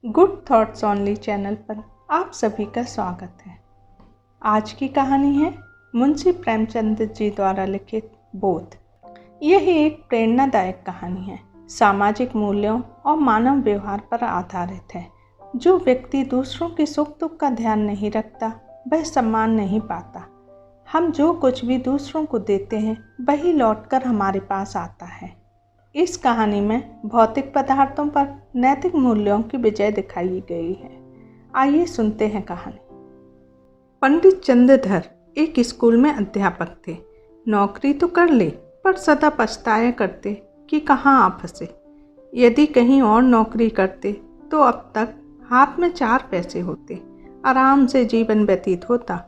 Good thoughts only channel पर आप सभी का स्वागत है। आज की कहानी है मुंशी प्रेमचंद जी द्वारा लिखित बोध। यह एक प्रेरणादायक कहानी है। सामाजिक मूल्यों और मानव व्यवहार पर आधारित है। जो व्यक्ति दूसरों के सुख दुख का ध्यान नहीं रखता वह सम्मान नहीं पाता। हम जो कुछ भी दूसरों को देते हैं वही लौटकर हमारे पास आता है। इस कहानी में भौतिक पदार्थों पर नैतिक मूल्यों की विजय दिखाई गई है। आइए सुनते हैं कहानी। पंडित चंद्रधर एक स्कूल में अध्यापक थे। नौकरी तो कर ली पर सदा पछताया करते कि कहाँ आ फंसे। यदि कहीं और नौकरी करते तो अब तक हाथ में 4 पैसे होते, आराम से जीवन व्यतीत होता।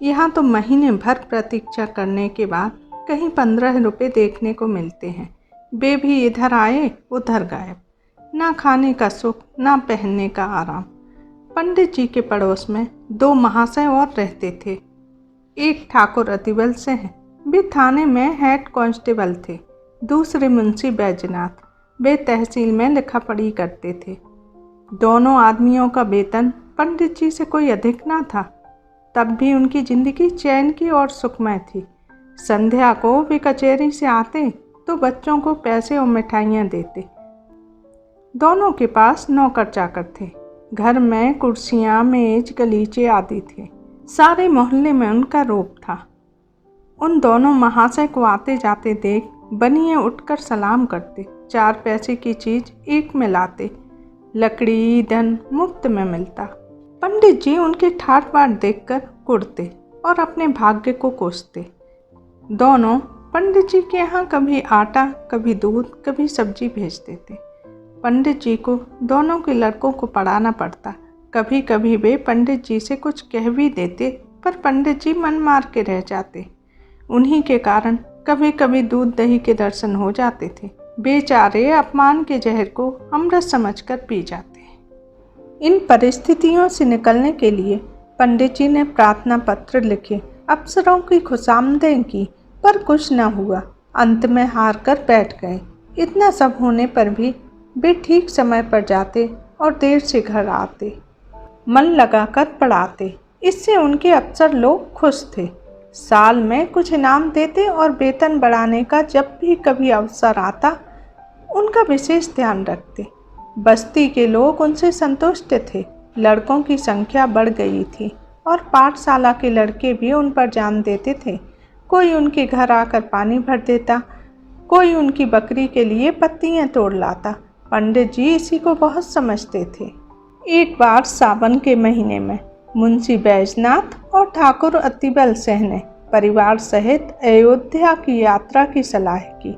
यहाँ तो महीने भर प्रतीक्षा करने के बाद कहीं 15 रुपये देखने को मिलते हैं। वे भी इधर आए उधर गायब। ना खाने का सुख ना पहनने का आराम। पंडित जी के पड़ोस में 2 महाशय और रहते थे। एक ठाकुर अतिबल से हैं, वे थाने में हेड कांस्टेबल थे। दूसरे मुंशी बैजनाथ, वे तहसील में लिखा पढ़ी करते थे। दोनों आदमियों का वेतन पंडित जी से कोई अधिक ना था, तब भी उनकी जिंदगी चैन की और सुखमय थी। संध्या को वे कचहरी से आते तो बच्चों को पैसे और मिठाइयाँ देते। दोनों के पास नौकर चाकर थे। घर में कुर्सियाँ, मेज, गलीचे आदि थे। सारे मोहल्ले में उनका रूप था। उन दोनों महाशय को आते जाते देख बनिए उठकर सलाम करते। 4 पैसे की चीज़ एक में लाते। लकड़ी ईंधन मुफ्त में मिलता। पंडित जी उनके ठाट बाट देखकर कुढ़ते और अपने भाग्य को कोसते। दोनों पंडित जी के यहाँ कभी आटा, कभी दूध, कभी सब्जी भेजते थे। पंडित जी को दोनों के लड़कों को पढ़ाना पड़ता। कभी कभी वे पंडित जी से कुछ कह भी देते, पर पंडित जी मन मार के रह जाते। उन्हीं के कारण कभी कभी दूध दही के दर्शन हो जाते थे। बेचारे अपमान के जहर को अमृत समझकर पी जाते। इन परिस्थितियों से निकलने के लिए पंडित जी ने प्रार्थना पत्र लिखे, अफसरों की खुशामदें की, पर कुछ न हुआ। अंत में हार कर बैठ गए। इतना सब होने पर भी वे ठीक समय पर जाते और देर से घर आते। मन लगाकर पढ़ाते। इससे उनके अफसर लोग खुश थे। साल में कुछ इनाम देते और वेतन बढ़ाने का जब भी कभी अवसर आता उनका विशेष ध्यान रखते। बस्ती के लोग उनसे संतुष्ट थे। लड़कों की संख्या बढ़ गई थी और पाठशाला के लड़के भी उन पर जान देते थे। कोई उनके घर आकर पानी भर देता, कोई उनकी बकरी के लिए पत्तियां तोड़ लाता। पंडित जी इसी को बहुत समझते थे। एक बार सावन के महीने में मुंशी बैजनाथ और ठाकुर अतिबल सिंह ने परिवार सहित अयोध्या की यात्रा की सलाह की।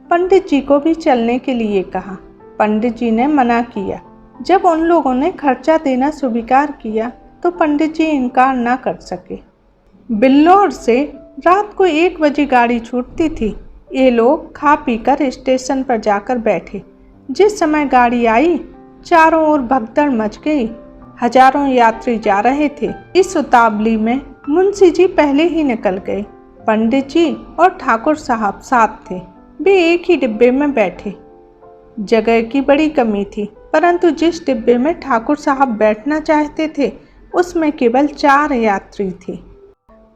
पंडित जी को भी चलने के लिए कहा। पंडित जी ने मना किया। जब उन लोगों ने खर्चा देना स्वीकार किया तो पंडित जी इनकार न कर सके। बिल्लौर से रात को 1 बजे गाड़ी छूटती थी। ये लोग खा पीकर स्टेशन पर जाकर बैठे। जिस समय गाड़ी आई चारों ओर भगदड़ मच गई। हजारों यात्री जा रहे थे। इस उतावली में मुंशी जी पहले ही निकल गए। पंडित जी और ठाकुर साहब साथ थे। वे एक ही डिब्बे में बैठे। जगह की बड़ी कमी थी, परंतु जिस डिब्बे में ठाकुर साहब बैठना चाहते थे उसमें केवल 4 यात्री थे।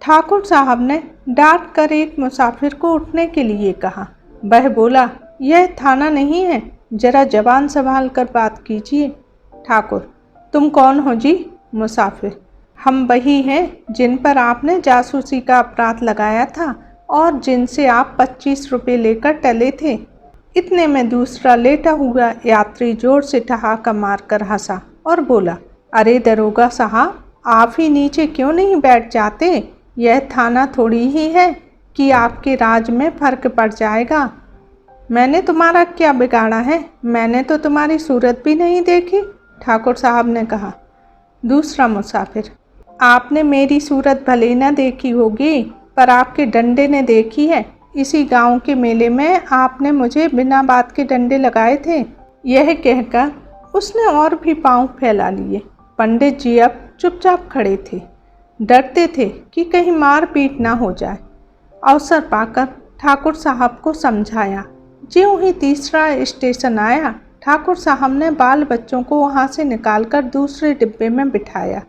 ठाकुर साहब ने डांट कर एक मुसाफिर को उठने के लिए कहा। वह बोला, यह थाना नहीं है, जरा जबान संभाल कर बात कीजिए। ठाकुर, तुम कौन हो जी? मुसाफिर, हम वही हैं जिन पर आपने जासूसी का अपराध लगाया था और जिनसे आप 25 रुपये लेकर टले थे। इतने में दूसरा लेटा हुआ यात्री जोर से ठहाका मारकर हंसा और बोला, अरे दरोगा साहब, आप ही नीचे क्यों नहीं बैठ जाते? यह थाना थोड़ी ही है कि आपके राज में फर्क पड़ जाएगा। मैंने तुम्हारा क्या बिगाड़ा है? मैंने तो तुम्हारी सूरत भी नहीं देखी। ठाकुर साहब ने कहा। दूसरा मुसाफिर, आपने मेरी सूरत भले न देखी होगी, पर आपके डंडे ने देखी है। इसी गांव के मेले में आपने मुझे बिना बात के डंडे लगाए थे। यह कहकर उसने और भी पांव फैला लिए। पंडित जी अब चुपचाप खड़े थे। डरते थे कि कहीं मार पीट ना हो जाए। अवसर पाकर ठाकुर साहब को समझाया। ज्यों ही तीसरा स्टेशन आया ठाकुर साहब ने बाल बच्चों को वहाँ से निकालकर दूसरे डिब्बे में बिठाया।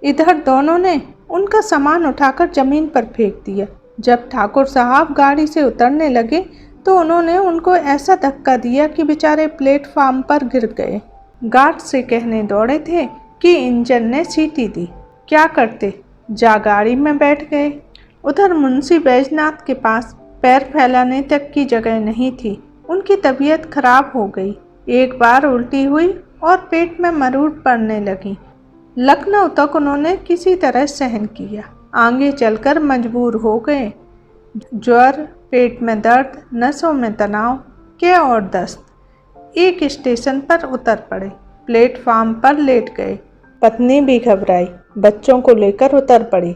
इधर दोनों ने उनका सामान उठाकर जमीन पर फेंक दिया। जब ठाकुर साहब गाड़ी से उतरने लगे तो उन्होंने उनको ऐसा धक्का दिया कि बेचारे प्लेटफार्म पर गिर गए। गार्ड से कहने दौड़े थे कि इंजन ने सीटी दी। क्या करते, जा गाड़ी में बैठ गए। उधर मुंशी बैजनाथ के पास पैर फैलाने तक की जगह नहीं थी। उनकी तबीयत खराब हो गई। एक बार उल्टी हुई और पेट में मरूड़ पड़ने लगी। लखनऊ तक उन्होंने किसी तरह सहन किया। आगे चलकर मजबूर हो गए। ज्वर, पेट में दर्द, नसों में तनाव, के और दस्त। एक स्टेशन पर उतर पड़े, प्लेटफार्म पर लेट गए। पत्नी भी घबराई, बच्चों को लेकर उतर पड़ी।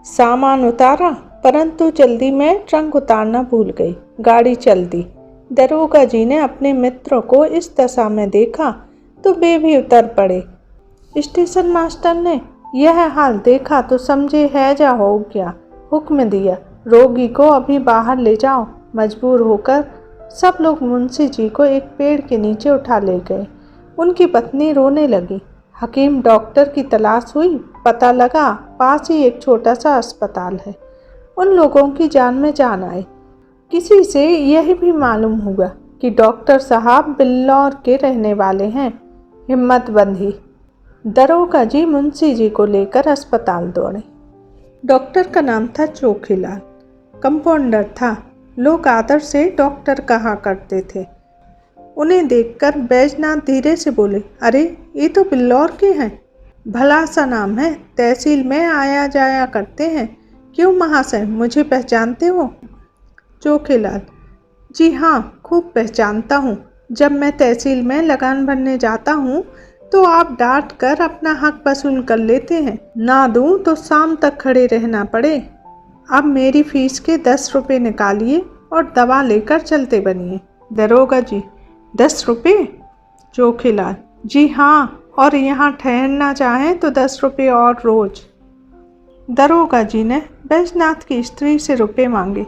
सामान उतारा, परंतु जल्दी में ट्रंक उतारना भूल गई। गाड़ी चल दी। दरोगा जी ने अपने मित्रों को इस दशा में देखा तो वे भी उतर पड़े। स्टेशन मास्टर ने यह हाल देखा तो समझे हैजा हो गया। हुक्म दिया, रोगी को अभी बाहर ले जाओ। मजबूर होकर सब लोग मुंशी जी को एक पेड़ के नीचे उठा ले गए। उनकी पत्नी रोने लगी। हकीम डॉक्टर की तलाश हुई। पता लगा पास ही एक छोटा सा अस्पताल है। उन लोगों की जान में जान आए। किसी से यह भी मालूम हुआ कि डॉक्टर साहब बिल्लौर के रहने वाले हैं। हिम्मत बंधी। दरोगा जी मुंशी जी को लेकर अस्पताल दौड़े। डॉक्टर का नाम था चोखीलाल। कंपाउंडर था। लोग आदर से डॉक्टर कहा करते थे। उन्हें देखकर बैजनाथ धीरे से बोले, अरे ये तो बिल्लौर के हैं। भला सा नाम है, तहसील में आया जाया करते हैं। क्यों महाशय, मुझे पहचानते हो? चोखीलाल, जी हाँ, खूब पहचानता हूँ। जब मैं तहसील में लगान भरने जाता हूँ तो आप डांट कर अपना हक वसूल कर लेते हैं। ना दूँ तो शाम तक खड़े रहना पड़े। अब मेरी फीस के 10 रुपये निकालिए और दवा लेकर चलते बनिए। दरोगा जी, 10 रुपये? चोखीलाल, जी हाँ, और यहाँ ठहरना चाहें तो 10 रुपये और रोज। दरोगा जी ने बैजनाथ की स्त्री से रुपये मांगे।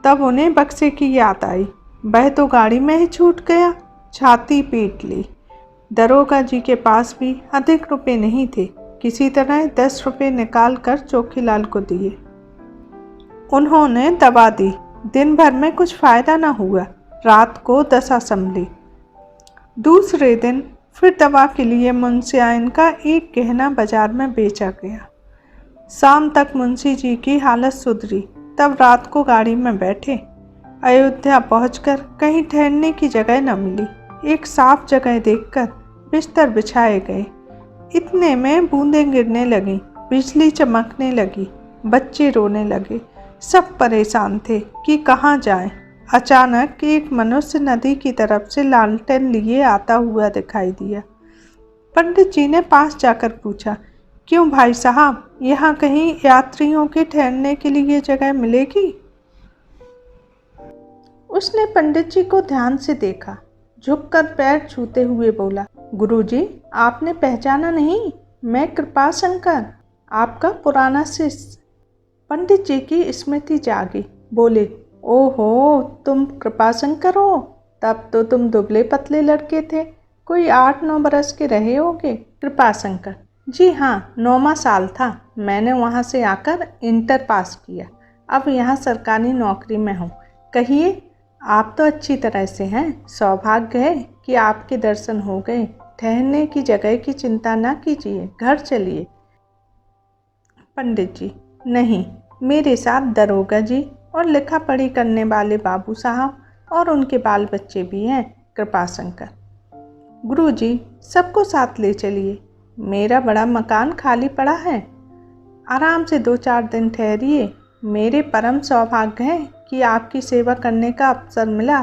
तब उन्हें बक्से की याद आई। वह तो गाड़ी में ही छूट गया। छाती पीट ली। दरोगा जी के पास भी अधिक रुपए नहीं थे। किसी तरह 10 रुपये निकाल कर चोखीलाल को दिए। उन्होंने दवा दी। दिन भर में कुछ फायदा न हुआ। रात को दशा संभली। दूसरे दिन फिर दवा के लिए मुंशियाइन का एक गहना बाजार में बेचा गया। शाम तक मुंशी जी की हालत सुधरी। तब रात को गाड़ी में बैठे। अयोध्या पहुंचकर कहीं ठहरने की जगह न मिली। एक साफ जगह देखकर बिस्तर बिछाए गए। इतने में बूंदें गिरने लगीं, बिजली चमकने लगी, बच्चे रोने लगे। सब परेशान थे कि कहाँ जाएं। अचानक एक मनुष्य नदी की तरफ से लालटेन लिए आता हुआ दिखाई दिया। पंडित जी ने पास जाकर पूछा, क्यों भाई साहब, यहाँ कहीं यात्रियों के ठहरने के लिए जगह मिलेगी? उसने पंडित जी को ध्यान से देखा। झुककर पैर छूते हुए बोला, गुरुजी, आपने पहचाना नहीं? मैं कृपाशंकर, आपका पुराना शिष्य। पंडित जी की स्मृति जागी। बोले, ओहो, तुम कृपाशंकर हो? तब तो तुम दुबले पतले लड़के थे। कोई 8-9 बरस के रहे होगे। कृपाशंकर, जी हाँ, 9वां साल था। मैंने वहाँ से आकर इंटर पास किया। अब यहाँ सरकारी नौकरी में हूँ। कहिए, आप तो अच्छी तरह से हैं। सौभाग्य है कि आपके दर्शन हो गए। ठहरने की जगह की चिंता ना कीजिए, घर चलिए। पंडित जी, नहीं, मेरे साथ दरोगा जी और लिखा पढ़ी करने वाले बाबू साहब और उनके बाल बच्चे भी हैं। कृपाशंकर, गुरुजी, सबको साथ ले चलिए। मेरा बड़ा मकान खाली पड़ा है। आराम से 2-4 दिन ठहरिए। मेरे परम सौभाग्य है कि आपकी सेवा करने का अवसर मिला।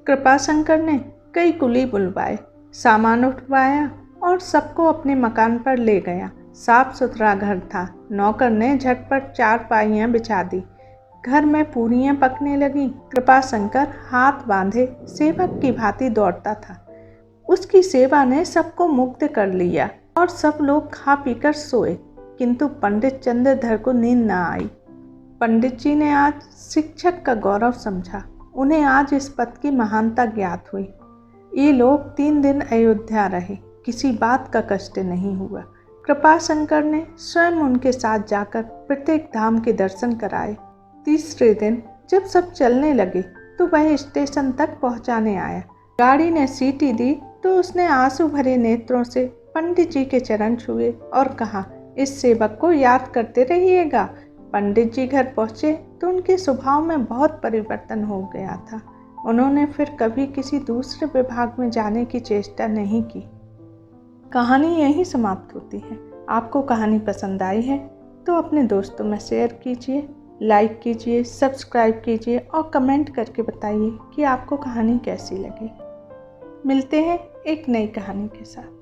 कृपाशंकर ने कई कुली बुलवाए, सामान उठवाया और सबको अपने मकान पर ले गया। साफ सुथरा घर था। नौकर ने झटपट 4 पाइयाँ बिछा दी। घर में पूरियाँ पकने लगीं। कृपाशंकर हाथ बांधे सेवक की भांति दौड़ता था। उसकी सेवा ने सबको मुग्ध कर लिया और सब लोग खा पीकर सोए, किंतु पंडित चंद्रधर को नींद न आई। पंडित जी ने आज शिक्षक का गौरव समझा। उन्हें आज इस पद की महानता ज्ञात हुई। ये लोग 3 दिन अयोध्या रहे, किसी बात का कष्ट नहीं हुआ। कृपाशंकर ने स्वयं उनके साथ जाकर प्रत्येक धाम के दर्शन कराए। तीसरे दिन जब सब चलने लगे तो वह स्टेशन तक पहुंचाने आया। गाड़ी ने सीटी दी तो उसने आंसू भरे नेत्रों से पंडित जी के चरण छुए और कहा, इस सेवक को याद करते रहिएगा। पंडित जी घर पहुंचे तो उनके स्वभाव में बहुत परिवर्तन हो गया था। उन्होंने फिर कभी किसी दूसरे विभाग में जाने की चेष्टा नहीं की। कहानी यहीं समाप्त होती है। आपको कहानी पसंद आई है तो अपने दोस्तों में शेयर कीजिए, लाइक कीजिए, सब्सक्राइब कीजिए और कमेंट करके बताइए कि आपको कहानी कैसी लगी। मिलते हैं एक नई कहानी के साथ।